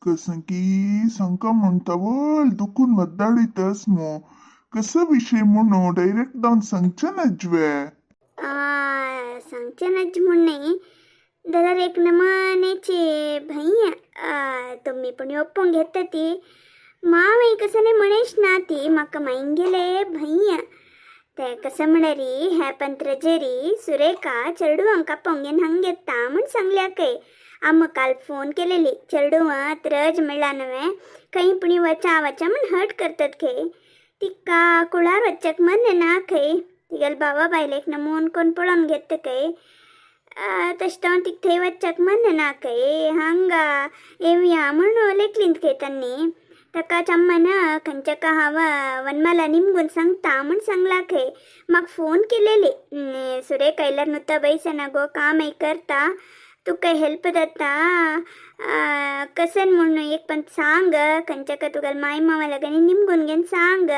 कसं की संका म्हणता वल दुखून मद्दाडितस मो कसं विषय म्हणून डायरेक्ट जाऊन सांगच्या ना ज्वे सांगचे ना म्हणणे दर एक नमानेचे भैया तुम्ही पण ओपून घेता ती मावे कसं नाही म्हणेश ना ती म्हाका माहीन गेले भैया ते कसं म्हणरी हे पंत्रजेरी सुरेखा चेडूंक पोंगेन हंगेता म्हण सांगल्या काय आम्ही काल फोन केलेली चेडूवात रज मिळा नव्हे काही पुणी वचा वचा म्हण हट करतात खे तिका कुळार वचक मन ना खै तिगल बाबा बायलेक नमून कोण पळून घेत काय तशें तिक थंय वचक मन ना खै हांगा येवया म्हणून लेखलींत खै त्यांनी ताका चम्मन खंयच्या हांव वनमाला निमगून सांगता म्हण सांगला खंय म्हाका फोन केलेली सुरेख आयल्यार नुता बैसना गो काम करता तुका हेल्प जाता कसन म्हणून एक पण सांग खंयच्या तुगेल माय मावा लागनी निमगून घेन सांग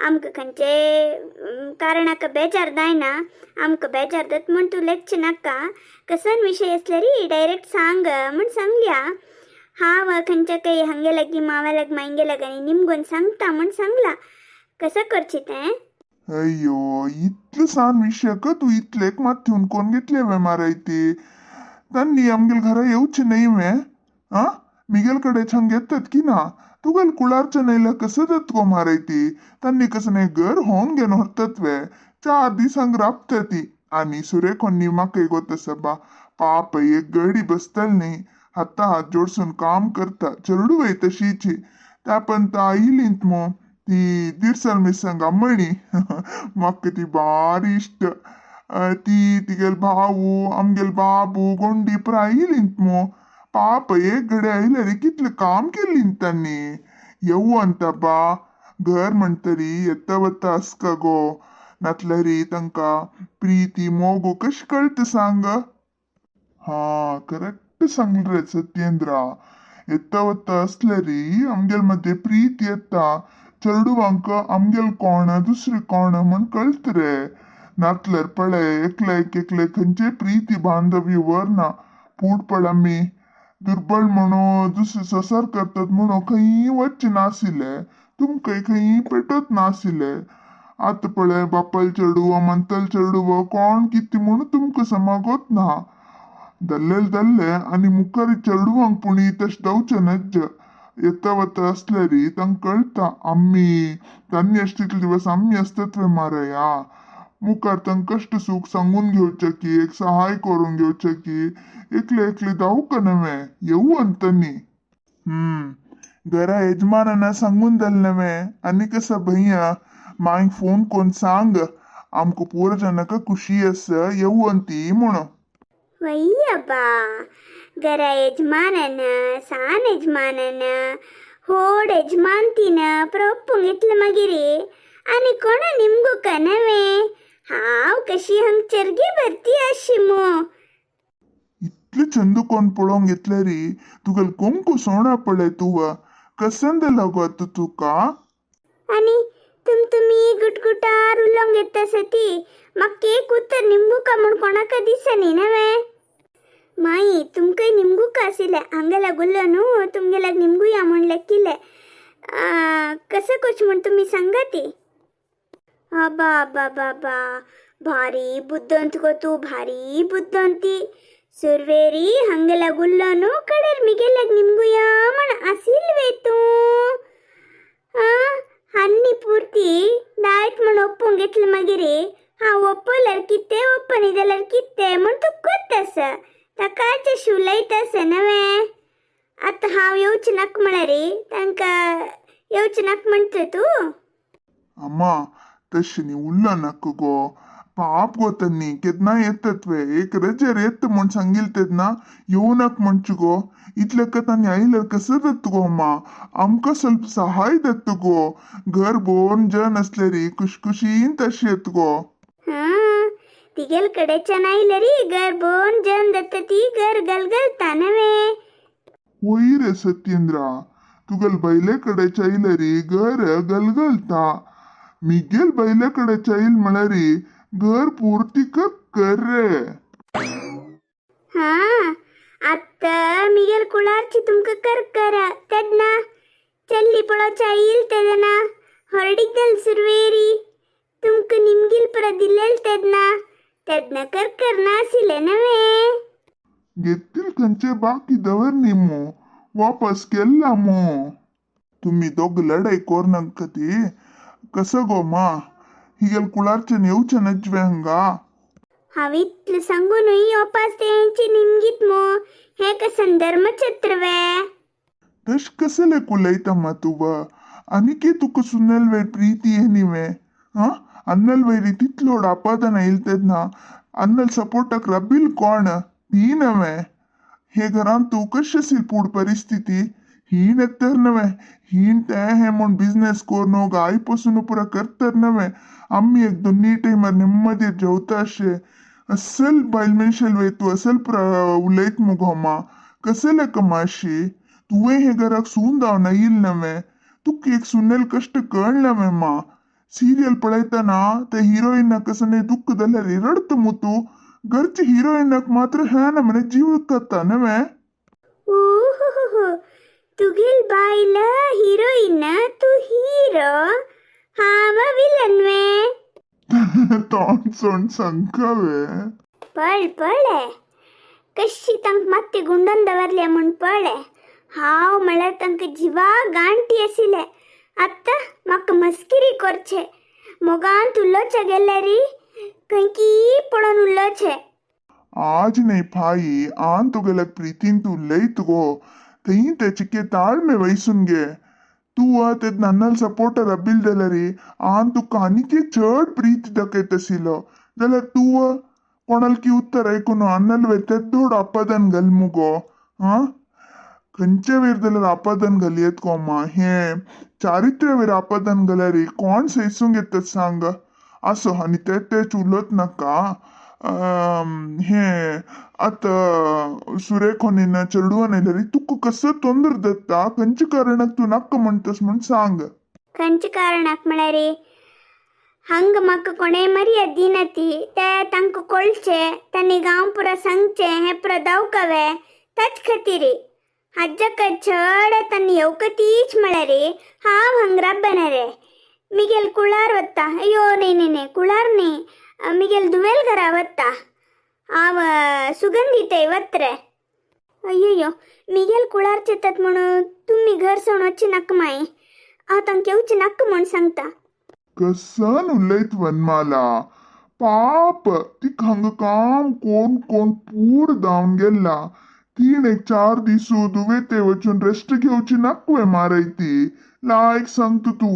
आमकां खंयचे कारणाक बेजार जायना आमकां बेजार जात म्हण तूं लेखच नाका कसन विशय असले रे डायरेक्ट सांग म्हण सांगल्या हांव खंयच्या काही हंगे लागी मावा लाग मांगे लागनी निमगून सांगता म्हण सांगला कसं करची तें अय्यो इतलं सान विषय का तू इतलेक मात ठेवून कोण घेतले वे मारायते त्यांनी आमगेल घरा येऊच नाही वे हा मिगेल कडे छंग येतात की ना तुगेल कुळारच्या नाहीला कसं जात गो मारायती त्यांनी कसं नाही घर होऊन घेऊन हरतात वे 4 दिसांक राबतात ती आणि सुरेखोनी म्हाका गो तसं बा पाप एक गडी बसतल नाही हाता हात जोडसून काम करता चरडू वय तशीची त्या पण आईलींत मो ती दिरसल मिसंग अम्मणी म्हाका ती बारी इष्ट ती तिगेल भाऊ आमगेल बाबू गोंडी पुरा आईलींत मो पाप एक घडे आयले रे कितले काम केलींत त्यांनी येऊ अंता बा घर म्हणतरी येता वता असका गो नातलरी तांका प्रीती मोगो कशी कळत सांग हा करेक्ट सांगल रे सत्येंद्रा येता वता असले री आमगेल मध्ये प्रीत येता चेडूवांक आमगेल कोण दुसरे कोण म्हण कळत रे नातलर पळे एकले एकले खंयचे प्रीती बांधव्य वरना फूट पड आमी दुर्बळ म्हणून दुसरे ससार करतात म्हणून खंय वच्चे नासिले तुमकां खंय पेटत नासिले आतां पळय बापाल चेडूव मंतल चेडूव कोण किती म्हणून तुमकां समागोत ना दल्ले आणि मुखारी चेडूवांक पुणी तशें जावचें नज येता वता असले री तांकां कळटा आम्ही त्यांनी अशे तितले दिवस आम्ही असतात वे मारया मुखार तांकां कष्ट सुख सांगून घेवचें की एक सहाय करून घेवचें की एकले जावूं नव्हे येऊ अंतनी घरा यजमानांना सांगून जाल नव्हे आणि कसं भैया मांक फोन कोण सांग आमको पूरा जनका खुशी अस येऊ अंती म्हणून वय्यबा घरा यजमानन सान यजमानन होड यजमानतीन प्रोपूंग घेतलं मागिरी आणि कोणा निमगू कनवे हाव कशी हंग चरगी भरती आशी मो इतले चंद कोण पळोवंक घेतले रे तुगेल कोंकू सोणा पळय तुवा कसन दिला गो आता तुका आणि तुम्ही गुटगुटार उलोंग घेता सती म्हाका एक उत्तर निंबू का म्हण कोणाका दिसनी नवे माई तुमकां निंबू का आसिले हांगेला गुल्लो न्हू तुमगेला निंबू या म्हण लेखिले कसं कोच म्हण तुम्ही सांगा ती आबा बाबा बाबा भारी बुद्धंत गो तू भारी बुद्धंती सुरवेरी हंगेला गुल्लो न्हू कडेर मिगेला निंबू या म्हण आसिल्वे तू हन्नी पूर्ती डायट म्हण ओपूंक घेतलं मागिरी हांव ओपल्यार कितें ओपनी जाल्यार कितें म्हण तूं कोत्तास ताकाचे शिवलयतास नवे आतां हांव येवचें नाका म्हळ्यार रे तांकां येवचें नाका म्हणटा तूं अम्मा तशें न्ही उरला नका गो पाप गो त्यांनी केदना येतात वे एक रजेर येत म्हण सांगिल तेदना येऊ नका म्हणचे गो इतले कथांनी आयल्यार कसं जात गो अम्मा आमकां ಸ್ವಲ್ಪ सहाय दत्त गो घर बोन जन असले री खुशखुशीन तशी येत गो तिगेल कडेच्यान आयले रे घर बोन जन दत्त ती घर गलगलता नवे होई रे सत्येंद्रा तुगेल बैले कडे चायले री घर गलगलता मिगेल बैले कडे चाईल म्हळ्यार री घर पूर्ती कर रे हा तर मिगेल कुळारची तुमका करकरा तेदना चल्ली पळोच्या येईल तेदना ಹೊರಡಿದ್ದಲ್ ಸುರ್ವೇರಿ ತುಮ್ಕ ನಿಮ್ಗಿಲ್ ಪರ ದಿಲ್ಲೆಲ್ ತೆದ್ನ ಕರ್ಕರ್ ನಾಸಿಲೆನವೇ घेतील खंयचे बाकी दवरनीमो वापस केला मो तुम्ही दोघ लढाई कोरनंग कधी कसं गो मा हिगेल कुळारचे नेऊचे नजवे हंगा हावित्ल सांगून वापस त्यांची निमगीत मो हे कसन धर्मछत्रवे तश कसले कुलैतम्मा तुवा आणि के तुका सुनेल वै प्रीती ಏನಿವೆ ಹಾ ಅನ್ನಲ್ ವೈರಿ ತಿತ್ಲೋಡ್ ಅಪಾದನ ಇಲ್ತದ್ನ ಅನ್ನಲ್ सपोर्टक रबिल कोण हीनवे हे घरान तू कशेसील पूड परिस्थिती हीन तर नवे हीन ते हे म्हण बिझनेस कोरनो आईपासून पुरा करतर नवे आम्ही एक दोन्ही टाइमर नेಮ್ಮದಿ जेवता अशे असल बायल मनशेल वय तू असल उलयत मुगोमा कसले कमाशी तुवे हे घराक सून दावना येईल नवे तुक एक सुनेल कष्ट कळनवे मा ಸೀರಿಯಲ್ ಪಳೈತಾನ ते ಹೀರೋಯಿನ್ ಕಸನೆ ದುಃಖದಲ್ಲಿ ರಡ್ತು ಮುತ್ತು ಗರ್ಚಿ ಹೀರೋಯಿನ್ ಮಾತ್ರ ಹ್ಯಾನ ಮನೆ ಜೀವಕ್ಕತ್ತಾನವೆ ಓಹೋ ತುಗಿಲ್ ಬಾಯಿಲ ಹೀರೋಯಿನ್ ತು ಹೀರೋ ಹಾವ ವಿಲನ್ವೆ ತಾನ್ ಸೊಣ್ ಸಂಕವೆ पळे कशी तंक ಮತ್ತೆ गुंडंदवरले म्हण पळे हाव मला तंक जीवा गांठी असिले आत्ता मक मस्किरी करछे मोगान तुल्लोचे गेलेरी कंकी पडून उल्लोचे आज नाही फाई आन तुगेलक प्रीतीन तू लईत गो तई त्याचिके ताळमे वयसून गे तू ते नन्नल सपोर्टर अबिल जाल्यारी आन तुका आनीके चड प्रीती दाखयत आशिल्लो जाल्यार तू कोणालकी उत्तर ऐकून अन्नल वे तेद्दोड आपादन घाल मुगो हा खंयच्या वेर जाल्यार आपादन घालयत कोमा हे चारित्र्यावेर आपादन घाल्यारी कोण सैसूंक येतात सांग असो आनी तेच उलत नाका हे आता सुरेखोनीन चेडवान येयल्यारी तुका कसं तोंदर दत्ता खंयच्या कारणाक तू नाका म्हणटस म्हण सांग खंयच्या कारणाक म्हळ्यारी हंग म्हाका कोणे मर्याद दिनती ते तांकां कळचे तांणी गांव पुरा सांगचे हे पुरा दावकावे त्याच खातीर हज्जक चड तन्नी येवकतीच म्हळ्यारे हांव हंगरा बनरे मिगेल कुळार वत्ता अयो ನೇ कुळार ನೇ मिगेल दुवेल घरा वत्ता हांव सुगंधी ते वत्रे अय्यो मिगेल कुळार चितात म्हणून तुम्ही घर सोडून वच्ची नाका माय हांव तांकां येवची नाका म्हूण सांगता कसन उलयत वनमाला पाप ती हांगा काम कोण कोण पूर जावन गेला तीन एक 4 दीस दुवे ते वचून रेस्ट घेवची नाकवे मारायती लायक सांगतो तू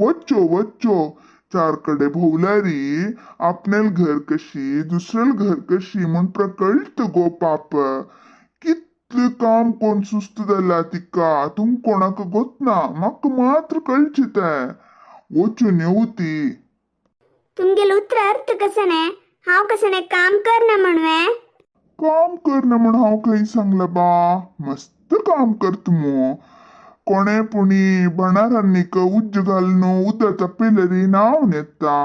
वच्चो 4 कडे भोवल्यारी आपणेल घर कशी दुसरेल घर कशी म्हण प्रकळत गो पाप कितले काम कोण सुस्त जाला तिका तुम कोणाक गोतना म्हाका मात्र कळची ते वचून येवती तुमगेल उतर अर्थ कसने हांव कसने काम करना म्हणवे काम करना म्हण हांव खंय सांगला बा मस्त काम करता मो कोणे पुणी बनारांनीक उज्ज घालून उदक तापयल्यारी नाव नेता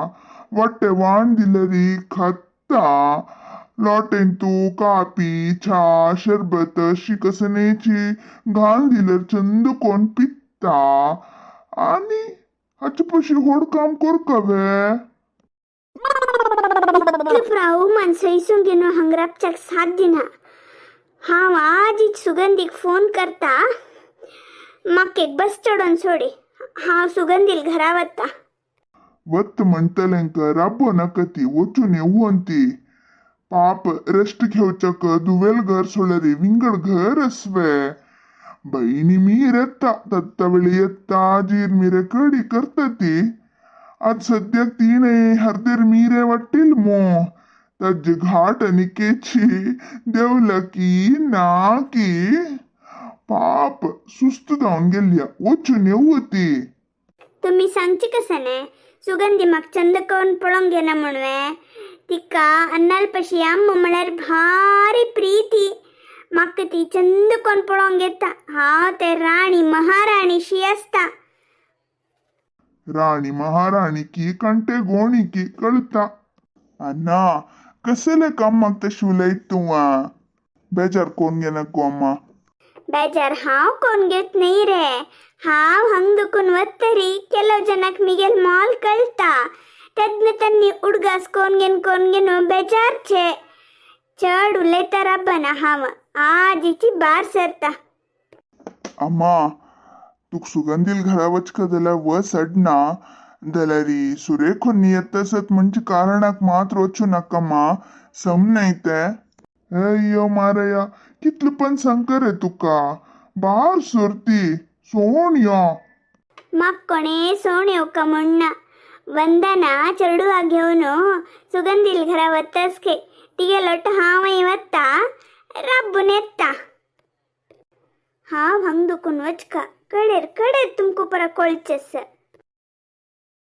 वाटे वाण दिल्यारी खाता लोटेन तू कापी च्या शरबत अशी कसनेची घाल दिल्यार चंद कोण पित्ता आणि हाचे पशी होड काम करकावे फ्राऊ मनसैसून घेऊन हंगरापच्याक साध्य ना हांव आजीच सुगंधीक फोन करता म्हाका एक बस चडोवन सोडी हांव सुगंधील घरा वता वत म्हणटलेंक राबो नाका ती वचून येवन ती पाप रेस्ट घेवच्याक दुवेल घर सोडल्यारी विंगड घर असवे बहिणी मीर येता तत्ता वेळी येता जीर मिरे कडी करता ती आज सद्याक तीन हरदेर मिरे वाटेल मो ताजे घाट आणि केची देवला की ना की पाप सुस्त जावन गेल्या वचून येवती तुम्ही सांगचे कसने सुगंधी म्हाका चंद करून पळोवंक घेना म्हणवे तिका अन्नाल पशी आम्म म्हळ्यार भारी प्रीती म्हाका ती चंद करून पळोवंक घेता हांव ते राणी महाराणीशी आसता राणी महाराणी की कंटे गोणी की कळता अन्ना कसले काम मागता शिवलयत तू बेजार कोण घे नको अम्मा. ಬೇಜಾರ್ ಹಾವ್ ಕೊಂಡ್ಗೆತ್ ನೀರೇ ಹಾವ್ ಹಂಗ್ ದುಕುನ್ ಒತ್ತರಿ ಕೆಲವು ಜನಕ್ ಮಿಗೆಲ್ ಮಾಲ್ ಕಳ್ತಾ ತೆದ್ನ ತನ್ನಿ ಉಡ್ಗಾಸ್ಕೊಂಡ್ಗೆನು ಬೇಜಾರ್ ಛೆ चढ उलयता रब्बाना हाव आजीची बार सरता. अम्मा तुक सुगंधील घरा वचकदला व सडना दलारी सुरेखोन येत तसत म्हणजे कारणाक मात्र वचू नकामा समनयते. अय्यो मारया कितलं पण संकर आहे तुका बार सुरती सोनिया. मग कोणे सोण येऊ का म्हणणा वंदना चरडुवा घेऊन सुगंधील घरा वत्तस खे तिगे लोट हावई वत्ता रब्बुन येत्ता. हाव हंग दुकुन वचका कडेर कडेर तुमको परा कोळचस